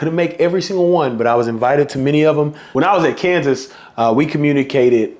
Couldn't make every single one, but I was invited to many of them. When I was at Kansas, we communicated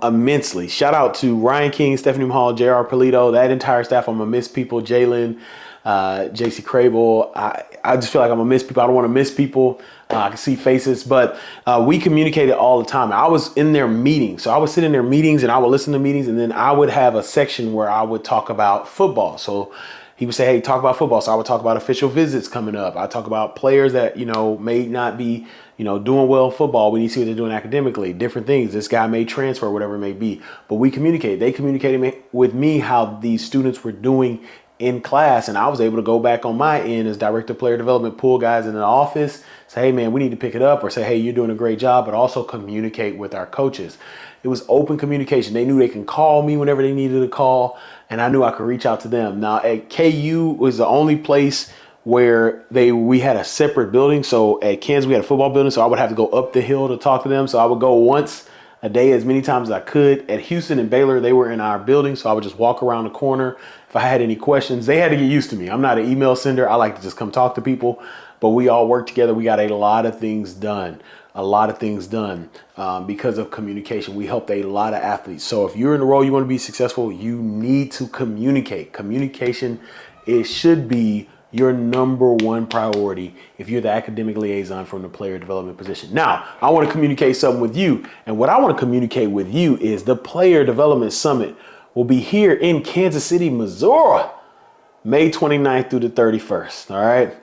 immensely. Shout out to Ryan King, Stephanie Hall, J.R. Polito, that entire staff. I'm gonna miss people. Jalen, JC Crable. I just feel like I'm gonna miss people. I don't want to miss people. I can see faces, but we communicated all the time. I was in their meetings, so I would sit in their meetings and I would listen to meetings, and then I would have a section where I would talk about football. So he would say, hey, talk about football. So I would talk about official visits coming up. I talk about players that, may not be, doing well in football. We need to see what they're doing academically, different things. This guy may transfer, whatever it may be. But we communicate. They communicated with me how these students were doing in class. And I was able to go back on my end as director of player development, pull guys in the office, say, hey, man, we need to pick it up, or say, hey, you're doing a great job, but also communicate with our coaches. It was open communication. They knew they can call me whenever they needed to call, and I knew I could reach out to them. Now, at KU was the only place where we had a separate building. So at Kansas, we had a football building, so I would have to go up the hill to talk to them. So I would go once a day, as many times as I could. At Houston and Baylor, they were in our building, so I would just walk around the corner. If I had any questions, they had to get used to me. I'm not an email sender. I like to just come talk to people, but we all worked together. We got a lot of things done. Because of communication. We helped a lot of athletes. So if you're in the role you want to be successful, you need to communicate. Communication, it should be your number one priority if you're the academic liaison from the player development position. Now, I want to communicate something with you. And what I want to communicate with you is the Player Development Summit will be here in Kansas City, Missouri, May 29th through the 31st. All right.